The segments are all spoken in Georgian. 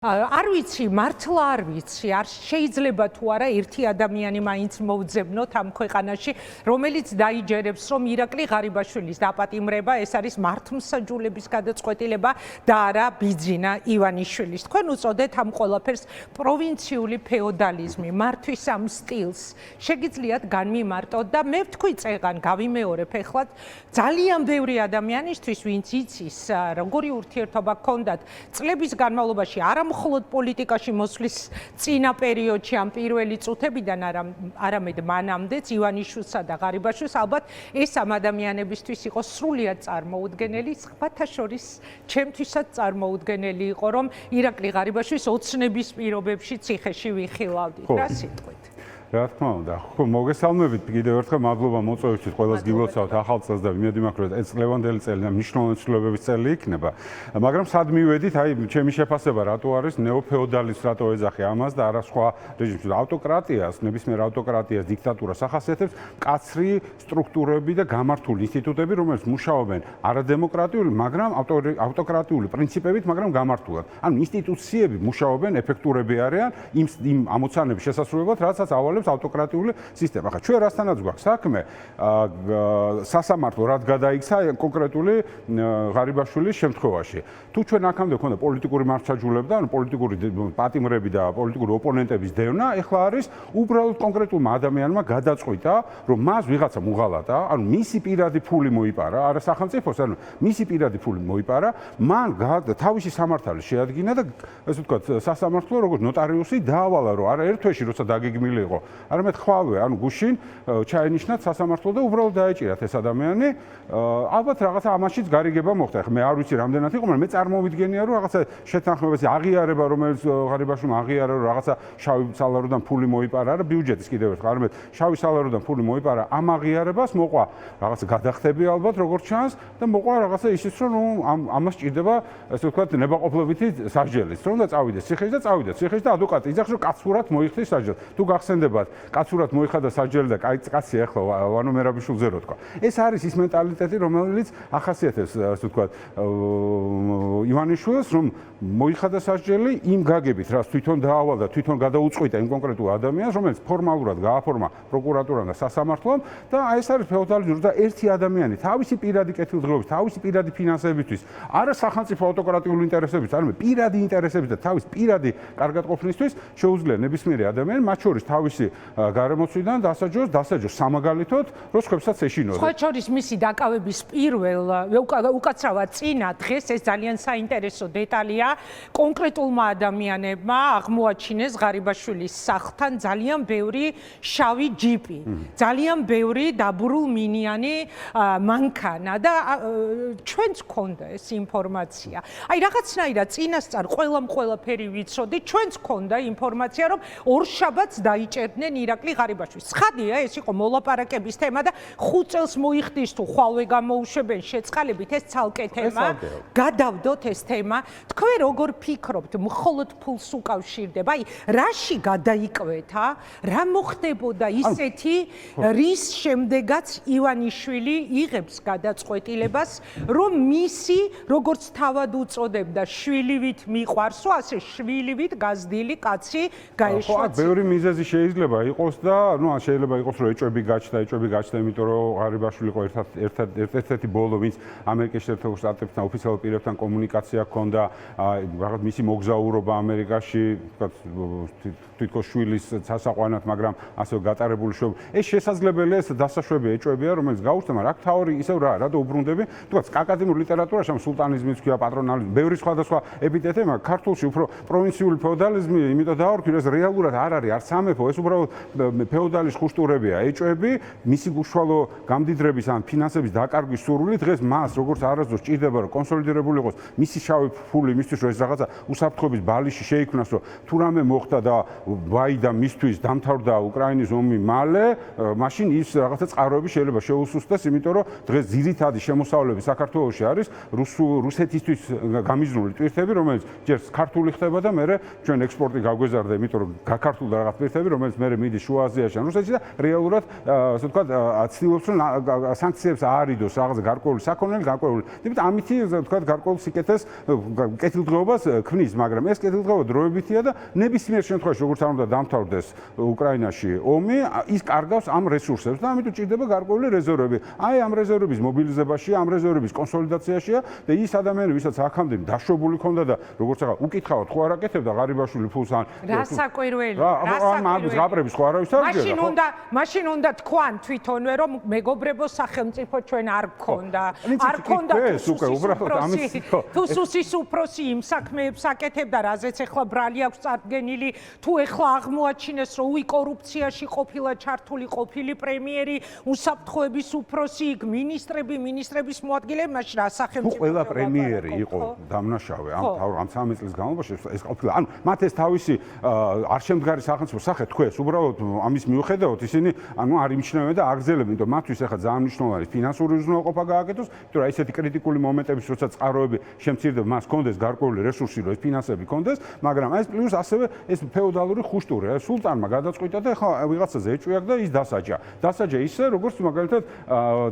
არ ვიცი, მართლა არ ვიცი, არ შეიძლება თუ არა ერთი ადამიანი მაინც მოვძებნოთ ამ ქვეყანაში, რომელიც დაიჯერებს, რომ ირაკლი ღარიბაშვილის დაპატიმრება ეს არის მართლმსაჯულების გადაწყვეტილება და არა ბიძინა ივანიშვილის. თქვენ უწოდეთ ამ ყველაფერს პროვინციული ფეოდალიზმი, მართვის ამ სტილს. შეგიძლიათ განმიმარტოთ და მე ვთქვი წეღან, გავიმეორებ ეხლა ძალიან ბევრი ადამიანისთვის, ვინც იცის, როგორი ურთიერთობა ჰქონდათ წლების განმავლობაში არა მხოლოდ პოლიტიკაში მოსვლის წინა პერიოდში ამ პირველი წუთებიდან არამედ მანამდეც ივანიშვილსა და ღარიბაშვილს ალბათ ეს ამ ადამიანებისთვის იყო სრულიად წარმოუდგენელი, სხვათა შორის ჩემთვისაც წარმოუდგენელი იყო, რომ ირაკლი ღარიბაშვილის ოცნების პირობებში ციხეში ვიხილავდით. რა სიტყვით? რა თქმა უნდა, ხო მოგესალმებით კიდევ ერთხელ მადლობა მოწვევისთვის, ყველას გილოცავთ ახალ წელს და ვიმედი მაქვს, რომ ეს წლევანდელი წელი და მნიშვნელოვანი ცვლილებების წელი იქნება. მაგრამ სად მივედით, აი ჩემი შეფასება რატო არის ნეოფეოდალიზმს რატო ეძახი ამას და არა სხვა რეჟიმს. ავტოკრატიას, ნებისმიერ ავტოკრატიას, დიქტატურას ახასიათებს მკაცრი სტრუქტურები და გამართული ინსტიტუტები, რომელიც მუშაობენ არადემოკრატიული, მაგრამ ავტოკრატიული პრინციპებით, მაგრამ გამართულად. ანუ ინსტიტუციები მუშაობენ, ეფექტურები არიან იმ ამოცანების შესასრულებლად, რასაც ავალებს ავტოკრატიული სისტემა. ახლა ჩვენ რასთანაც გვაქვს საქმე, სასამართლო რაც გადაიქცა კონკრეტული ღარიბაშვილის შემთხვევაში. თუ ჩვენ აქამდე ქონდა პოლიტიკური მართლმსაჯულება, ანუ პოლიტიკური პატიმრები და პოლიტიკური ოპონენტების დევნა, ეხლა არის უბრალოდ კონკრეტულმა ადამიანმა გადაწყვიტა, რომ მას ვიღაცა უღალატა, ანუ მისი პირადი ფული მოიპარა, არა სახელმწიფოს, ანუ მისი პირადი ფული მოიპარა, მან თავისი სამართალი შეადგინა და ესე ვთქვათ, სასამართლო როგორც ნოტარიუსი დაავალა, რომ არა ერთ თვეში როცა დაგეგმილი იყო, არამედ ხვალვე, ანუ გუშინ ჩაენიშნათ სასამართლო და უბრალოდ დაეჭირათ ეს ადამიანი. ალბათ რაღაცა ამაშიც გარიგება მოხდა. მე არ ვიცი რამდენად იყო, მაგრამ მე წარმოვიდგენია, რომ რაღაცა შეთანხმებაში აღიარება, რომელიც ღარიბაშვილმა აღიარა, რომ რაღაცა შავი სალაროდან ფული მოიპარა, არა ბიუჯეტის კიდევ ერთხელ, არამედ შავი სალაროდან ფული მოიპარა, ამ აღიარებას მოყვა რაღაცა გადახდები ალბათ, როგორც ჩანს და მოყვა რაღაცა ისიც, რომ ამას ჭირდება, ესე ვთქვათ, ნებაყოფლობითი სასჯელიც, რომ და წავიდეს ციხეში და წავიდეს ციხეში და ადვოკატი იძახს, რომ კაცურად მოიხდის სასჯელი. თუ გახსენდებათ, კაცურად მოიხადა სასჯელი და კაცი ახლა ვანო მერაბიშვილზე რო თქვა. ეს არის ის მენტალიტეტი, რომელიც ახასიათებს, ასე ვთქვათ, ივანიშვილს, რომ მოიხადა სასჯელი იმ გაგებით, რაც თვითონ დაავალდა, თვითონ გადაუწყვიტა იმ კონკრეტულ ადამიანს, რომელიც ფორმალურად გააფორმა პროკურატურამ და სასამართლომ და აი ეს არის ფეოდალიზმი და ერთი ადამიანი თავისი პირადი კეთილდღეობის, თავისი პირადი ფინანსებისთვის, არა სახელმწიფო ავტოკრატიული ინტერესებისთვის, არამედ პირადი ინტერესების და თავის პირადი კარგად ყოფნისთვის შეუძლია ნებისმიერი ადამიანი, მათ შორის თავისი გარემოცვიდან დასაჯოს სამაგალითოდ, რომ სხვებსაც ეშინოს. სხვა შორის მისი დაკავების პირველ უკაცრავად წინა დღეს ეს ძალიან საინტერესო დეტალია. კონკრეტულმა ადამიანებმა აღმოაჩინეს ღარიბაშვილის სახლთან ძალიან ბევრი შავი ჯიპი, ძალიან ბევრი დაბურულ-მინიანი მანქანა და ჩვენც გქონდა ეს ინფორმაცია. აი რაღაცნაირად წინასწარ ყველაფერი ვიცოდი, ჩვენც გქონდა ინფორმაცია, რომ ორშაბათს დაიჭერდნენ ირაკლი ღარიბაშვილს. ცხადია, ეს იყო მოლაპარაკების თემა და 5 წელს მოიხდის თუ ხვალვე გამოუშვებენ შეწყალებით, ეს ცალკე თემა. გადავდოთ ეს თემა. თქვენ როგორ ფიქრობთ, მხოლოდ ფულს უკავშირდება? აი, რაში გადაიკვეთა? რა მოხდებოდა ისეთი, რის შემდეგაც ივანიშვილი იღებს გადაწყვეტილებას, რომ მისი, როგორც თავად უწოდებდა, შვილივით მიყვარსო, ასე შვილივით გაზრდილი კაცი გაეშვა. ბევრი მიზეზი შეიძლება იყოს და შეიძლება იყოს, რომ ეჭვები გაჩნდა, იმიტომ რომ ღარიბაშვილი იყო ერთ-ერთი ბოლო, ვინც ამერიკის შეერთებულ შტატებთან ოფიციალურ პირებთან კომუნიკაცია ჰქონდა, რაღაც მისი მოგზაურობა ამერიკაში, თვითონ შვილის სასაყვანად, მაგრამ ასე გატარებული შოუ. ეს შესაძლებელია, ეს დასაშვები ეჭვებია, რომელიც გაუჩნდა, მაგრამ აქ თავი ისევ რა დაუბრუნდები, თქვა აკადემიურ ლიტერატურაში ამ სულტანიზმის ქვია, პატრონალიზმი, ბევრი სხვადასხვა ეპიტეტი, მაგრამ ქართულში უფრო პროვინციული ფეოდალიზმი, იმიტომ დაარქვი, ეს რეალურად არ არის, არც სამეფო, ეს უბრალოდ ფეოდალის ხუშტურებია, ეჭვები, მისი უშუალო გამდიდრების ან ფინანსების დაკარგვის სურვილი დღეს მას როგორც არასდროს ჭირდება, რომ კონსოლიდირებული იყოს მისი შავი ფული, მისთვის რომ ეს რაღაცა უსაფრთხოების ბალიში შეიქმნას, რომ თუ რამე მოხდა და ვაი და მისთვის დამთავრდა უკრაინის ომი მალე, მაშინ ის რაღაცა წყაროები შეიძლება შეუსუსტდეს, იმიტომ რომ დღეს ძირითადი შემოსავლები საქართველოში არის რუსეთისთვის გამიზნული ტვირთები, რომელიც ჯერ ქართული ხდება და მერე ჩვენ ექსპორტი გაგვეზარდა, იმიტომ რომ გაქართულდა რაღაც ტვირთები, რომელიც მერე მიდის შუა აზიაში ან რუსეთში და რეალურად ასე ვთქვათ ცდილობს რომ სანქციებს აარიდოს რაღაც გარკვეული საქონელი, გარკვეული. თუმცა ამითი ასე ვთქვათ გარკვეულ სიკეთეს კეთილდღეობას ქმნის, მაგრამ ეს კეთილდღეობა დროებითია და ნებისმიერ შემთხვევაში როგორც არ უნდა დამთავრდეს უკრაინაში ომი, ის კარგავს ამ რესურსებს და ამიტომ ჭირდება გარკვეული რეზერვები. აი ამ რეზერვების მობილიზებაში, ამ რეზერვების კონსოლიდაციაშია და ის ადამიანები, ვისაც აქამდე დაშვებული ქონდა და როგორც ახლა უკითხავთ, ხო არ აკეთებდა ღარიბაშვილი ფულს ან რა საკვირველი, ამის გაპრების ხო არავის არ გჯერა. მაშინ უნდა თქვან თვითონვე რომ მეგობრებო სახელმწიფო ჩვენ არ გქონდა. არ გქონდა თუ სუსის უფროსი იმ საქმეებს აკეთებდა, რაზეც ახლა ბრალი აქვს წარდგენილი, თუ ახლა აღმოაჩინეს რომ უი კორუფციაში ყოფილა ჩართული ყოფილი პრემიერი, უსაფრთხოების უფროსი, მინისტრების მოადგილეები, მაშინ რა სახელმწიფო ყველა პრემიერი იყო დამნაშავე ამ 13 წლის განმავლობაში ეს ყოფილა. ანუ მათ ეს თავისი არ შემდგარი სახელმწიფო სახე თქვეს, უბრალოდ ამის მიუხედავად ისინი ანუ არ იმჩნევენ და აგრძელებენ, იმიტომ მათთვის ახლა ძალიან მნიშვნელოვანი ფინანსური უზრუნველყოფა გააკეთოს, იმიტომ რომ ესეთი კრიტიკული მომენტების როცა წყაროები შემცირდება, მას კონდეს გარკვეული რესურსი, რომ ეს ფინანსები კონდეს, მაგრამ ეს პლუს ასევე ეს ფეოდალური ხუშტური, სულტანმა გადაწყვიტა და ახლა ვიღაცაზე ეჭვიაკ და ის დასაჯა. დასაჯა ისე, როგორც მაგალითად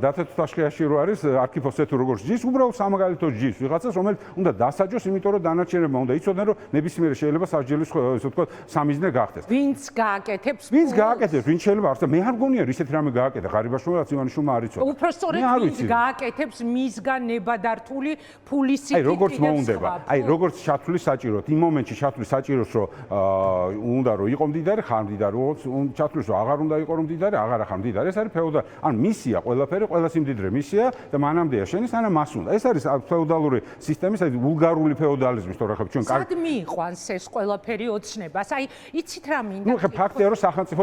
დათეთრთაშხიაში რო არის არქიფოსე თუ როგორც ჯის, უბრალოდ სამაგალითო ჯის ვიღაცას, რომელიც უნდა დასაჯოს, იმიტომ რომ დანარჩენებმა უნდა იცოდნენ, რომ ნებისმიერ შეიძლება სასჯელის ესე ვთქვათ სამიზნე გახდეს. ვინც გააკეთებს? ვინც გააკეთებს, ვინც შეიძლება არც მე არ მგონია ისეთი რამე გააკეთა ღარიბაშვილს ივანიშვილმა არ იცოდა. უფრო სწორედ ვინც გააკეთებს მისგან ნებადართული ფულის სიკეთე. აი როგორც მოუნდება. აი როგორც ჩათვლის საჭიროდ, იმ მომენტში ჩათვლის საჭიროს, რომ უნდა რომ იყო მდიდარი, ხარ მდიდარი, როგორც ჩათვლის რომ აღარ უნდა იყო რომ მდიდარი, აღარ ახარ მდიდარი. ეს არის ფეოდალური. ან მისია ყველაფერი, ყველა სიმდიდრე მისია და მანამდეა შენი, სანამ მას უნდა. ეს არის ფეოდალური სისტემის, აი ვულგარული ფეოდალიზმის, თორე ხა ჩვენ სად მიიყვანს ეს ყველაფერი ოცნებას? აი იცით რა მინდა? ნუ ხა ფაქტია რომ სახელმწიფო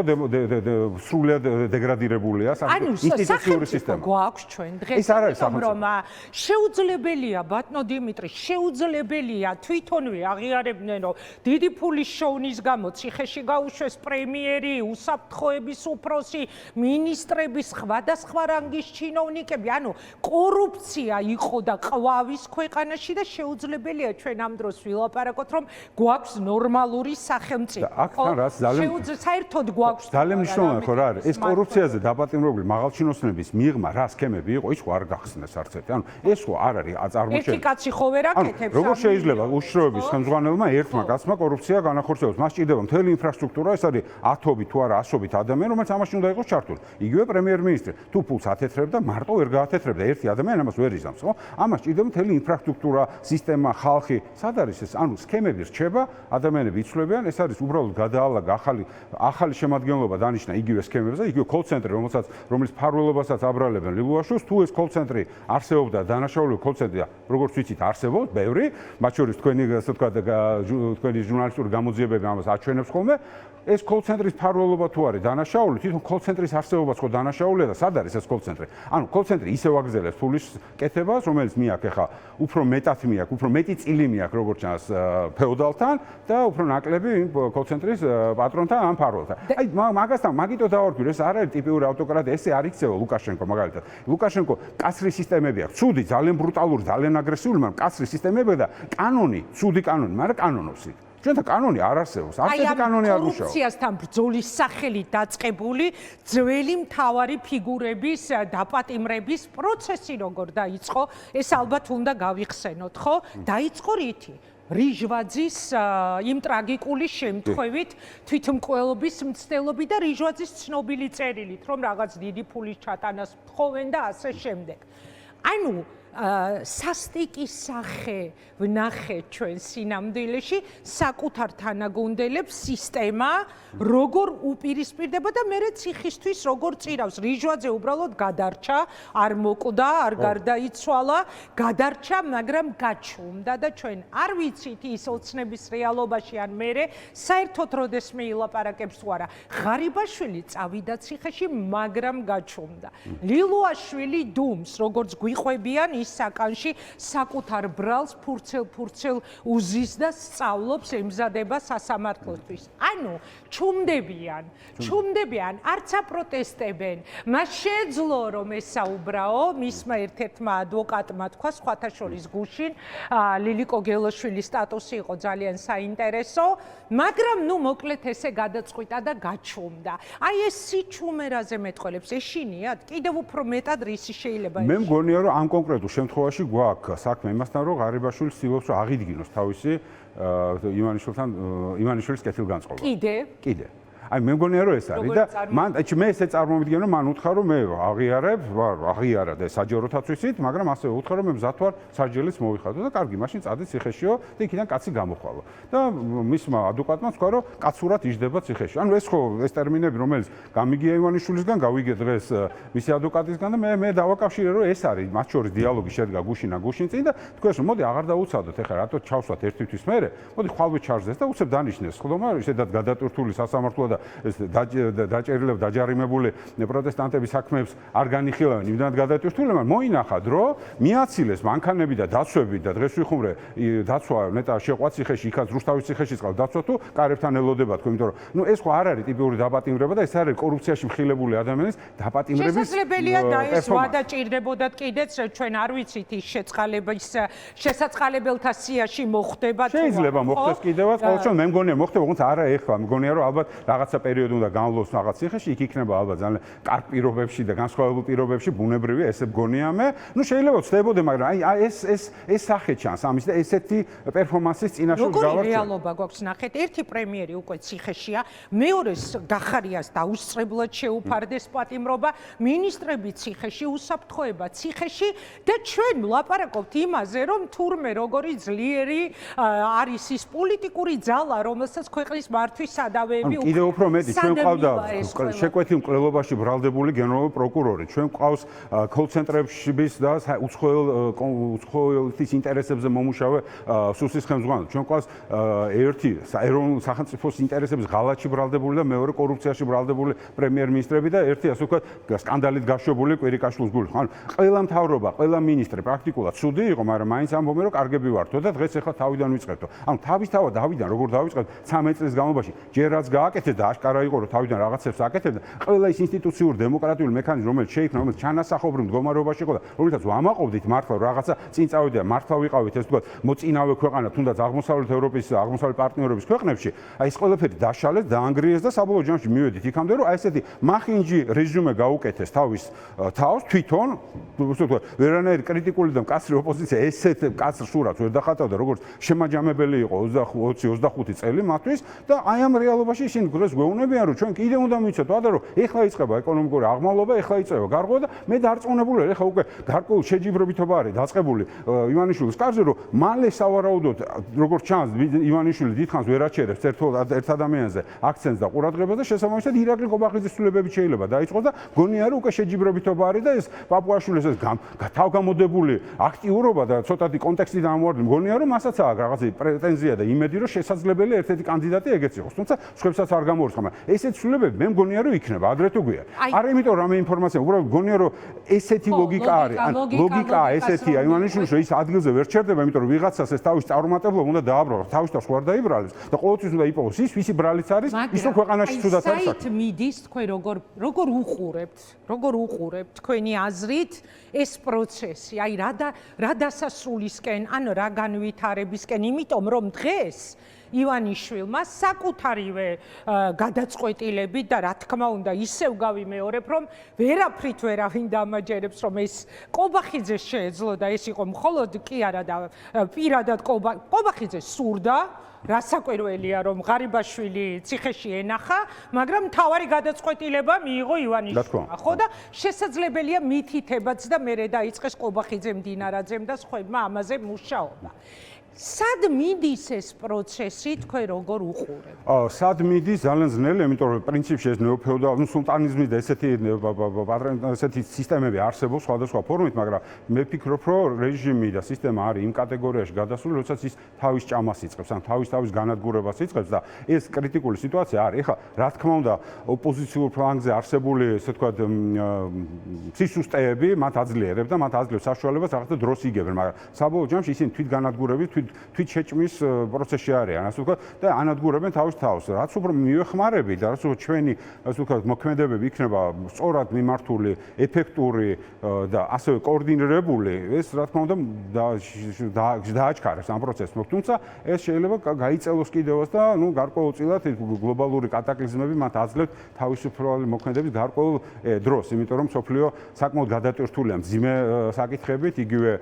სრულად დეგრადირებულია, ინსტიტუციური სისტემა. გვაქვს ჩვენ დღეს ეს არ არის სახელმწიფო. შეუძლებელია ბატონო დიმიტრი, შეუძლებელია თვითონვე აღიარებდნენ რომ დიდი ფულის შოვნის გამო ციხეში გაუშვეს პრემიერი, უსაფრთხოების უფროსი, მინისტრების სხვადასხვა რანგის ჩინოვნიკები, ანუ კორუფცია იყო და ყვავის ქვეყანაში და შეუძლებელია ჩვენ ამ დროს ვილაპარაკოთ რომ გვაქვს ნორმალური სახელმწიფო. აქთან რაც ძალიან საერთოდ გვაქვს ძალიან მნიშვნელოვანი ხო რა არის? ეს კორუფციაზე დაპატიმრებული მაღალჩინოსნების მიღმა რა სქემები იყო, ის ხო არ გახსნეს არც ერთი. ანუ ეს ხო არ არის წარმოჩენილი. ერთი კაცი ხო ვერ აკეთებს. როგორ შეიძლება უშროების ხელმძღვანელმა ერთმა კაცმა კორუფცია განახორციელოს? მას ჭირდება მთელი ინფრასტრუქტურა, ეს არის ათობით თუ არა ასობით ადამიანი, რომელიც ამაში უნდა იყოს ჩართული. იგივე პრემიერ-მინისტრი, თუ ფულს ათეთრებდა, მარტო ვერ გაათეთრებდა ერთი ადამიანი, ამას ვერ იზამს, ხო? ამას ჭირდება მთელი ინფრასტრუქტურა, სისტემა, ხალხი. სად არის ეს? ანუ სქემები რჩება, ადამიანები იცვლებიან, ეს არის უბრალოდ გადაალაგა ახალი შემადგენლობა დანიშნა იგივე სქემებზე, იგივე კოლ-ცენტრი, რომელიც ფარველობასაც აბრალებენ ლილუაშვილს, თუ ეს კოლ-ცენტრი არსებობდა, დანაშაულები კოლ-ცენტრი, როგორც ვიცით, არსებობს, ბევრი, მათ შორის თქვენი ასე ვთქვათ, თქვენი ჟურნალისტური გამოძიებები ამას აჩვენებს ხოლმე. ეს კოლ-ცენტრის ფარველობა თუ არის დანაშაული, თვითონ კოლ-ცენტრის არსებობაც ხო დანაშაულია და სად არის ეს კოლ-ცენტრი? ანუ კოლ-ცენტრი ისევ აგზელებს ფულის კეთებას, რომელიც მიაქვს ახლა უფრო მეტად მიაქვს, უფრო მეტი წილი მიაქვს როგორც ჩანს ფეოდალთან და უფრო ნაკლები კოლ-ცენტრის პატრონთან ან ფარველთან. აი მაგასთან მაგიტო დავარქვი, ეს არ არის ტიპიური ავტოკრატია, ესე არ იქცევა ლუკაშენკო მაგალითად. ლუკაშენკო კაცრი სისტემები აქვს, ცუდი, ძალიან ბრუტალური, ძალიან აგრესიული, მაგრამ კაცრი სისტემები და კანონი, ცუდი კანონი, მაგრამ კანონობს იქ. ჩვენთან კანონი არ არსებობს. არც ერთი კანონი არ გუშავა. კორუფციასთან ბრძოლის სახელით დაწყებული ძველი მთავარი ფიგურების დაპატიმრების პროცესი როგორ დაიწყო, ეს ალბათ უნდა გავიხსენოთ, ხო? დაიწყო რითი? რიჟვაძის იმ ტრაგიკული შემთხვევით თვითმკვლელობის მცდელობით და რიჟვაძის ცნობილი წერილით, რომ რაღაც დიდი ფულის ჩატანას თხოვენ და ასე შემდეგ. ანუ სასტიკის სახე ვნახეთ ჩვენ სინამდვილეში საკუთარ თანაგუნდელებს სისტემა როგორ უპირისპირდება და მე ციხისთვის როგორ წირავს. რიჟვაძე უბრალოდ გადარჩა, არ მოკვდა, არ გარდაიცვალა, გადარჩა, მაგრამ გაჩუმდა და ჩვენ არ ვიცით ის ოცნების რეალობაში ან მერე საერთოდ როდესმე ილაპარაკებს თუ არა. ღარიბაშვილი წავიდა ციხეში, მაგრამ გაჩუმდა. ლილუაშვილი დუმს, როგორც გვიყვებიან საკანში საკუთარ ბრალს ფურცელ-ფურცელ უზის და სწავლობს ემზადება სასამართლოსთვის. ანუ ჩუმდებიან, არც აპროტესტებენ. მას შეეძლო რომ ესაუბრაო, მისმა ერთ-ერთმა ადვოკატმა თქვა სხვათა შორის გუშინ, ლილიკო გელოშვილის სტატუსი იყო ძალიან საინტერესო, მაგრამ ნუ მოკლედ ესე გადაწყვიტა და გაჩუმდა. აი ეს სიჩუმერაზე მეტყველებს ეშინიათ, კიდევ უფრო მეტად რისი შეიძლება მე მგონია რომ ამ კონკრეტულ შემთხვევაში გვაქვს საქმე იმასთან რომ ღარიბაშვილი ცდილობს რომ აღიდგინოს თავისი ივანიშვილის კეთილგანწყობა. კიდე. აი მე მგონია რომ ეს არის და მან მე ესე წარმოვიდგენ რომ მან უთხრა რომ მე აღიარა და საჯაროთაც ვიცით, მაგრამ ასევე უთხრა რომ მე მზად ვარ საჯელიც მოვიხადო და კარგი, მაშინ წადი ციხეშიო და იქიდან კაცი გამოხვალო. და მისმა ადვოკატმა თქვა რომ კაცურად იჯდება ციხეში. ანუ ეს ხო ეს ტერმინები რომელიც გამიგია ივანიშვილისგან, გავიგე დღეს მისი ადვოკატისგან და მე დავაკავშირე რომ ეს არის მათ შორის დიალოგი შედგა გუშინ წინ და თქვენს რომ მოდი აღარ დაუცადოთ ეხლა რატო ჩავსვათ ერთი თვის მერე, მოდი ხვალვე ჩარჯდეს და უცებ დანიშნეს ხლომა ისედაც გადატვირთული სასამართლოა და ეს დაჭერილებ დაჯარიმებული პროტესტანტების საქმეებს არ განიხილავენ იმდანად გადატვირთულებმა მოინახა დრო მიაცილეს მანქანები და დაცვები და დღეს ვიხუმრე დაცვა ნეტა შეყვა ციხეში იქაც რუსთავის ციხეში წყალ დაცვა თუ კარებთან ელოდება თქო იმიტომ რომ ნუ ეს ხო არ არის ტიპიური დაპატიმრება და ეს არის კორუფციაში მხილებული ადამიანის დაპატიმრების შესაძლებელია და ეს ვადაჭირდებოდათ კიდეც ჩვენ არ ვიცით ის შესაწყალებელთა სიაში მოხდება თუ შეიძლება მოხდეს კიდევაც ყოველ შემთხვევაში მე მგონია მოხდება თუმცა არა ეხლა მგონია რომ ალბათ რაღაცა პერიოდი უნდა განვლოს რაღაც ციხეში იქ იქნება ალბათ ძალიან კარგ პირობებში და განსხვავებულ პირობებში ბუნებრივი ესე მგონია მე ნუ შეიძლება ვწდებოდე მაგრამ აი ეს სახე ჩანს ამის და ესეთი პერფორმანსის წინაშე გავარჩევ როგორი რეალობა გვაქვს ნახეთ ერთი პრემიერი უკვე ციხეშია მეორეს გახარიას დაუსწრებლად შეუფარდეს პატიმრობა მინისტრები ციხეში უსაფრთხოება ციხეში და ჩვენ ვლაპარაკობთ იმაზე რომ თურმე როგორი ძლიერი არის ის პოლიტიკური ძალა რომელსაც ქვეყნის მართვის სადავეები კიდევ უფრო მეტი ჩვენ ყავდა შეკვეთილ მკვლელობაში ბრალდებული გენერალური პროკურორი ჩვენ ყავს კოლ-ცენტრების და უცხოეთის ინტერესებზე მომუშავე სუსის ხელმძღვანელი ჩვენ ყავს ერთი ეროვნულ სახელმწიფოს ინტერესების ღალატში ბრალდებული და მეორე კორუფციაში ბრალდებული პრემიერ-მინისტრები და ერთი ასე ვთქვათ სკანდალით გაშვებული კვირიკაშვილის გული ანუ ყველა მთავრობა ყველა მინისტრი პრაქტიკულად ცუდი იყო მაგრამ მაინც ამბობენ რომ კარგები ვართო და დღეს ახლა თავიდან ვიწყებთო ანუ თავისთავად დავიდან როგორ დავიწყებთ 13 წლის განმავლობაში ჯერ რაც გააკეთეთ და აშკარა იყო რომ თავიდან რაღაცებს აკეთებდა ყველა ის ინსტიტუციური დემოკრატიული მექანიზმი რომელიც შეიქმნა რომელიც ჩანასახობრივ მდგომარეობაში იყო და რომელსაც ვამაყობდით მართლა რაღაცა წინ წავიდა მართლა ვიყავით ეს ვთქვათ მოწინავე ქვეყანა თუნდაც აღმოსავლეთ ევროპის აღმოსავლეთ პარტნიორების ქვეყნებში აი ეს ყველაფერი დაშალეს დაანგრიეს და საბოლოო ჯამში მივედით იქამდე რომ აი ესეთი მახინჯი რეჟიმე გაუკეთეს თავის თავს თვითონ ვთქვათ ვერანაირი კრიტიკული და მკაცრი ოპოზიცია ესეთ მკაცრ სურათს ვერ დახატავდა როგორც შემაჯამებელი იყო 20-25 წელი მათთვის და აი ამ რეალობაში ისინი დღეს გვეუბნებიან რომ ჩვენ კიდე უნდა მივიცოთ ვადა რომ ეხლა იწყება ეკონომიკური აღმავლობა ეხლა იწყება გარღვევა და მე დარწმუნებული ვარ ეხლა უკვე გარკვეულ შეჯიბრებითობა არის დაწყებული ივანიშვილის კარზე რომ მალე სავარაუდოდ როგორც ჩანს ივანიშვილი დიდხანს ვერ აჩერებს ერთ ადამიანზე აქცენტს და ყურადღებას და შესაბამისად ირაკლი ყობახიძის ცვლილებებით შეიძლება დაიწყოს და გონია რომ უკვე შეჯიბრებითობა არის და ეს პაპუაშვილის ეს თავგამოდებული აქტიურობა და ცოტათი კონტექსტი დამოვარდნი გონია რომ მასაც აქვს რაღაცა პრეტენზია და იმედი რომ შესაძლებელი ერთ-ერთი კანდიდატი ეგეც იყოს თუმცა სხვებსაც არ გამორიცხა მაგრამ ესეთ ცვლილებები მე მგონია რომ იქნება ადრე თუ გვიან არა იმიტომ რამე ინფორმაცია უბრალოდ გონია რომ ესეთი ლოგიკა არის ან ლოგიკა ესეთია ივანიშვილის რომ ის ადგილზე ვერ ჩერდება იმიტომ რომ ვიღაცას ეს თავის წარუმატებლობა უნდა დააბრალოს თავის თავს ხوار დაიბრალოს და ყოველთვის უნდა იპოვოს ის ვისი ბრალიც არის ის რომ ქვეყანაში თუდად არის საით მიდის თქვენ როგორ უყურებთ თქვენი აზრით ეს პროცესი აი რა დასასრულისკენ ან რა განვითარებისკენ იმიტომ რომ დღეს ივანიშვილმა საკუთარივე გადაწყვეტილებით და რა თქმა უნდა ისევ გავიმეორებ რომ ვერაფრით ვერავინ დამაჯერებს რომ ეს ყობახიძეს შეეძლო და ეს იყო მხოლოდ კი არა და პირადად ყობახიძე სურდა რასაკვირველია რომ ღარიბაშვილი ციხეში ენახა მაგრამ მთავარი გადაწყვეტილება მიიღო ივანიშვილმა ხო და შესაძლებელია მითითებაც და მერე დაიწყეს ყობახიძემ დინარაძემ და სხვებმა ამაზე მუშაობა სად მიდის ეს პროცესი თქვენ როგორ უყურებთ? სად მიდის ძალიან ძნელი, იმიტომ რომ პრინციპში ეს ნეოფეოდალური სულტანიზმი და ესეთი სისტემები არსებობს სხვადასხვა ფორმით, მაგრამ მე ვფიქრობ, რომ რეჟიმი და სისტემა არის იმ კატეგორიაში გადასული, როდესაც ის თავის ჭამას იწყებს, ან თავის განადგურებას იწყებს და ეს კრიტიკული სიტუაცია არის. ეხლა რა თქმა უნდა, ოპოზიციურ ფლანგზე არსებული, ესე ვთქვათ, სისუსტეები მათ აძლიერებს და მათ აძლევს საშუალებას რაღაცა დროს იგებენ, მაგრამ საბოლოო ჯამში ისინი თვითგანადგურებით, თვითშეჭმის პროცესში არიან, ასე ვთქვათ, და ანადგურებენ თავის თავს. რაც უფრო მივეხმარებით და რაც უფრო ჩვენი, ასე ვთქვათ, მოქმედებები იქნება სწორად მიმართული, ეფექტური და ასევე კოორდინირებული, ეს რა თქმა უნდა დააჩქარებს ამ პროცესს. თუმცა ეს შეიძლება გაიწელოს კიდევაც და გარკვეულწილად გლობალური კატაკლიზმები მათ აძლევთ თავისუფალი მოქმედების გარკვეულ დროს, იმიტომ რომ სოფლიო საკმაოდ გადატვირთულია მძიმე საკითხებით, იგივე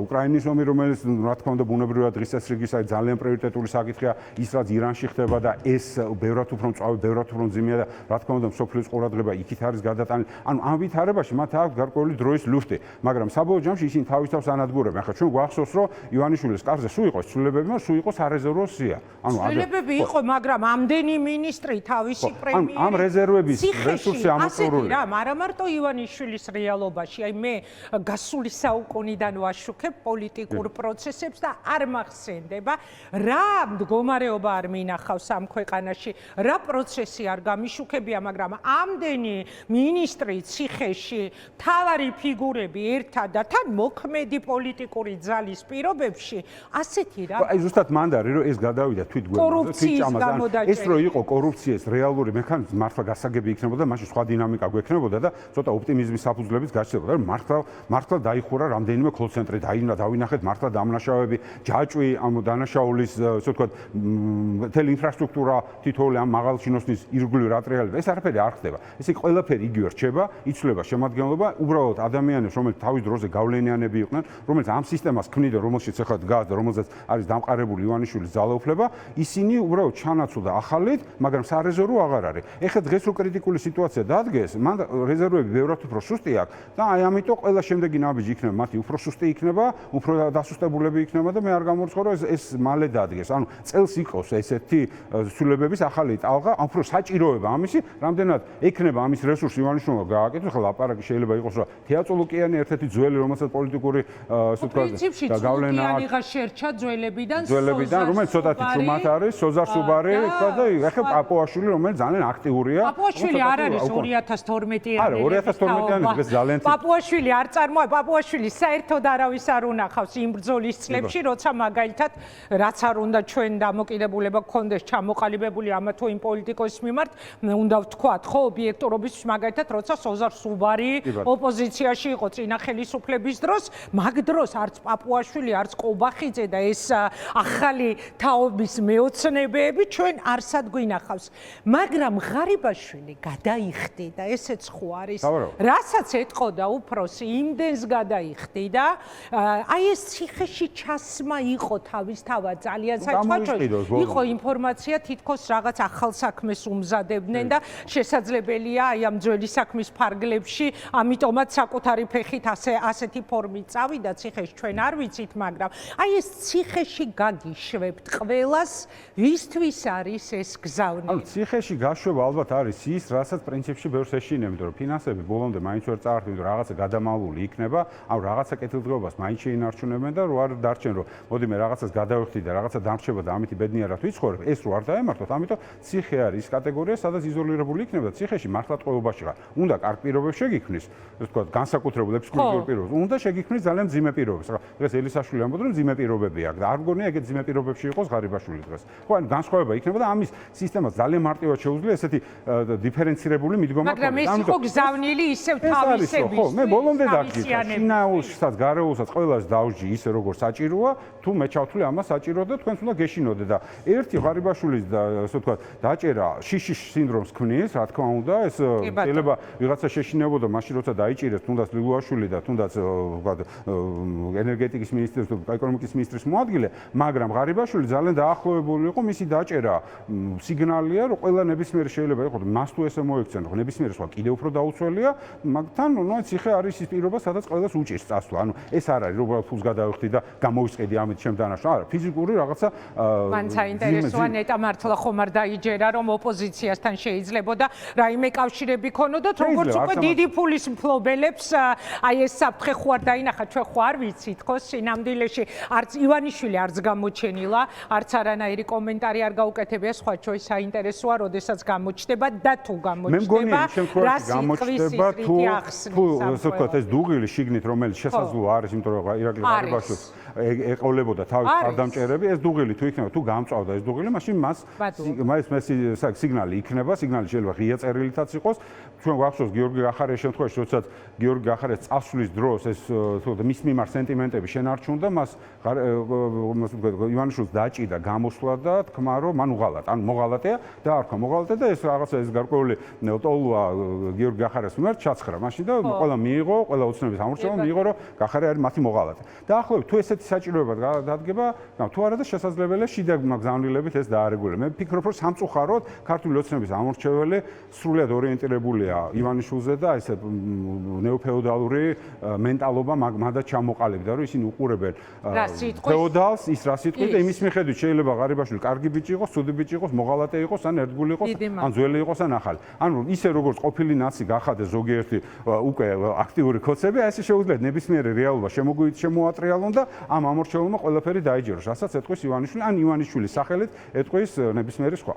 უკრაინის ომი, რომელიც რა თქმა უნდა ბუნებრივად დღის წესრიგის ძალიან პრიორიტეტული საკითხია, ის რაც ირანში ხდება და ეს ბევრად უფრო მწვავე, ბევრად უფრო მძიმეა და რა თქმა უნდა სოფლიოს ყურადღება იქით არის გადატანილი. ანუ ამ ვითარებაში მათ აქვს გარკვეული დროის ლუფტი, მაგრამ საბოლოო ჯამში ისინი თავის თავს ანადგურებენ. ახლა ჩვენ გვახსოვს, რომ ივანიშვილის კარზე სულ იყო ცვლილებები, სულ იყო სარეზერვო სია. ცვლილებები იყო, მაგრამ ამდენი მინისტრი თავისი პრემიერი ამ რეზერვების რესურსი ამოწურული. რა, არა მარტო ივანიშვილის რეალობაში, აი მე გასული საუკუნიდან ვაშუქებ პოლიტიკურ პროცესებს და არ მახსენდება რა მდგომარეობა არ მინახავს ამ ქვეყანაში, რა პროცესი არ გამიშუქებია, მაგრამ ამდენი მინისტრი ციხეში, თავარი ფიგურები ერთად და თან მოქმედი პოლიტიკური ძალის პირობებში, ასეთი რა. აი ზუსტად მანდარი რომ ეს გადავიდა თვითგვემაზე, ეს რო იყო კორუფციის რეალური მექანიზმი, მართლა გასაგები იქნებოდა, მაშინ სხვა დინამიკა გვექნებოდა და ცოტა ოპტიმიზმის საფუძვლებით გაჩნდებოდა, რომ მართლა დაიხურა რამდენიმე კოლ-ცენტრი, დავინახეთ მართლა დამნაშავეები, ჯაჭვი, ამ დანაშაულის, ასე ვთქვათ, მთელი ინფრასტრუქტურა თითოეული ამ მაღალჩინოსნის ირგვლივ რატრიალება, ეს არაფერი არ ხდება. ესე იგი ყველაფერი იგივე რჩება, იცვლება შემადგენლობა, უბრალოდ ადამიანებს, რომელიც თავის დროზე გავლენიანები იყვნენ, რომელიც ამ სისტემას ქმნიდა, რომელშიც ახლა დგას და რომელზეც არის დამყარებული ივანიშვილის ძალაუფლება, ისინი უბრალოდ ჩანაცვლდა ახალით, მაგრამ სარეზერვო აღარ არის. ეხლა დღეს რო კრიტიკული სიტუაცია დადგეს, მან რეზერვები ბევრად უფრო სუსტი აქვს და აი ამიტომ ყველა შემდეგი ნაბიჯი იქნება, მათი უფრო სუსტი იქნება, უფრო დასუსტებულები იქნება და მე არ გამორიცხავ, რომ ეს მალე დადგეს. ანუ წელს იყოს ესეთი ცვლილებების ახალი ტალღა, უფრო საჭიროება ამისი, რამდენად ექნება ამის რესურსი ივანიშვილმა გააკეთოს, ხო ლაპარაკი შეიძლება იყოს, რომ თეატრულოკიანი ერთ-ერთი ძველი, რომელსაც პოლიტიკური ასე ვთქვათ და გავლენა აქვს შერჩა ძველებიდან, რომელიც ცოტათი ჩუმად არის, სოზარ სუბარი და ეხლა პაპუაშვილი, რომელიც ძალიან აქტიურია. პაპუაშვილი არ არის 2012-იანი. არა, 2012-იანი დღეს ძალიან პაპუაშვილი არ პაპუაშვილი საერთოდ არავის არ უნახავს იმ ბრძოლის წლებში, როცა მაგალითად რაც არ უნდა ჩვენ დამოკიდებულება გქონდეს ჩამოყალიბებული ამა თუ იმ პოლიტიკოსის მიმართ, უნდა ვთქვათ, ხო, ობიექტურობის მაგალითად, როცა სოზარ სუბარი ოპოზიციაში იყო წინა ხელისუფლების დროს, მაგ დროს არც პაპუაშვილი, არც კობახიძე და ეს ახალი თაობის მეოცნებები ჩვენ არსად გვინახავს. მაგრამ ღარიბაშვილი გადაიხდი და ესეც ხო არის, რასაც ეთყოდა უფროსი, იმდენს გადაიხდი და აი ეს ციხეში ჩასმა იყო თავისთავად ძალიან საჭმაჭოი. იყო ინფორმაცია თითქოს რაღაც ახალ საქმეს უმზადებდნენ და შესაძლებელია აი ამ ძველი საქმის ფარგლებში, ამიტომაც საკუთარი ფეხით ასეთი ფორმით წავიდა ციხეში, ჩვენ არ ვიცით, მაგრამ აი ეს ციხეში გაგიშვებთ ყველას, ვისთვის არის ეს გზავნილი? ანუ ციხეში გაშვება ალბათ არის ის, რასაც პრინციპში ბევრს ეშინია, იმიტომ რომ ფინანსები ბოლომდე მაინც ვერ წაართვით, იმიტომ რომ რაღაცა გადამალული იქნება, ან რაღაცა კეთილდღეობას მაინც შეინარჩუნებენ და რო არ დარჩენ, რომ მოდი მე რაღაცას გადავიხდი და რაღაცა დამრჩება და ამით ბედნიერად ვიცხოვრებ, ეს რო არ დაემართოთ, ამიტომ ციხე არის ის კატეგორია, სადაც იზოლირებული იქნება და ციხეში მართლა ტყვეობაში ხარ. უნდა კარგ პირობებს შეგიქმნის, ასე ვთქვათ, განსაკუთრებულ ექსკლუზიურ პირობებს. უნდა შეგიქმნის ძალიან მძიმე პირობებს. რა, დღეს ელისაშვილი ამბობდა, რომ მძიმე პირობები აქვს და არ მგონია ეგეთ მძიმე პირობებში იყოს ღარიბაშვილი დღეს. ხო, ანუ განსხვავება იქნება და ამის სისტემას ძალიან მარტივად შეუძლია ესეთი დიფერენცირებული მიდგომა. მაგრამ ეს იყო გზავნილი ისევ თავისების. ხო, მე ბოლომდე დაგიხსნა, შინაულსაც, გარეულსაც ყველას დავსჯი ისე როგორც საჭიროა, თუ მე ჩავთვლი ამას საჭირო და თქვენც უნდა გეშინოდე და ერთი ღარიბაშვილის და ასე ვთქვათ, დაჭერა შიშის სინდრომს ქმნის, რა თქმა უნდა, ეს შეიძლება ვიღაცა შეშინებოდა მაშინ როცა დაიჭირეს თუნდაც ლილუაშვილი და თუნდაც ვთქვათ ენერგეტიკის მინისტრის თუ ეკონომიკის მინისტრის მოადგილე, მაგრამ ღარიბაშვილი ძალიან დაახლოებული იყო, მისი დაჭერა სიგნალია, რომ ყველა ნებისმიერი შეიძლება იყოს, მას თუ ესე მოექცენ, რომ ნებისმიერი სხვა კიდევ უფრო დაუცველია, მაგთან ციხე არის ის პირობა, სადაც ყველას უჭირს წასვლა. ანუ ეს არ არის, რომ უბრალოდ ფულს გადავიხდი და გამოვისყიდი ამით ჩემ დანაშაულს. არა, ფიზიკური რაღაცა მან საინტერესოა ნეტა მართლა ხომ არ დაიჯერა, რომ ოპოზიციასთან შეიძლებოდა რაიმე კავშირები ქონოდათ, როგორც უკვე დიდი ფულის მფლობელებს აი ეს საფრთხე ხო არ დაინახა, ჩვენ ხო არ ვიცით, ხო, სინამდვილეში არც ივანიშვილი არც გამოჩენილა, არც არანაირი კომენტარი არ გაუკეთებია, სხვა ჩვენ საინტერესოა, როდესაც გამოჩნდება და თუ გამოჩნდება, რა გამოჩნდება თუ ასე ვთქვათ, ეს დუღილი შიგნით, რომელიც შესაძლოა არის, იმიტომ რომ ირაკლი ღარიბაშვილს ეყოლებოდა თავის მხარდამჭერები, ეს დუღილი თუ იქნება, თუ გამწვავდა ეს დუღილი, მაშინ მას სიგნალი იქნება, სიგნალი შეიძლება ღია წერილითაც იყოს. ჩვენ გვახსოვს გიორგი გახარეს შემთხვევაში, როდესაც გიორგი გახარეს წასვლის დროს ეს მის მიმართ სენტიმენტები შენარჩუნდა, მას ივანიშვილს დაჭიდა გამოსვლა და თქმა რომ მან უღალატა, ან მოღალატეა, დაარქვა მოღალატე და ეს რაღაცა ეს გარკვეული ტოლვა გიორგი გახარეს მიმართ ჩაცხრა. მაშინ და ყველა მიიღო, ყველა ოცნების ამორჩევა მიიღო, რომ გახარე არის მათი მოღალატე. დაახლოებით თუ ესეთი საჭიროება დადგება, თუ არა და შესაძლებელია შიდა გზავნილებით ეს დაარეგულება. მე ვფიქრობ, რომ სამწუხაროდ ქართული ოცნების ამორჩეველი სრულად ორიენტირებულია ივანიშვილზე და ესე ნეოფეოდალური მენტალობა მანდ ჩამოყალიბდა, რომ ისინი უყურებენ ფეოდალს, ის რა სიტყვით და იმის მიხედვით შეიძლება ღარიბაშვილი კარგი ბიჭი იყოს, ცუდი ბიჭი იყოს, მოღალატე იყოს, ან ერთგული იყოს, ან ძველი იყოს, ან ახალი. ანუ ისე როგორც ყოფილი ნაცი გახადეს ზოგიერთი უკვე აქტიური ქოცები, აი ესე შეუძლიათ ნებისმიერი რეალობა შემოატრიალონ და ამ ამორჩეულმა ყველაფერი დაიჯეროს, რასაც ეტყვის ივანიშვილი, ან ივანიშვილის სახელით ეტყვის ნებისმიერი სხვა.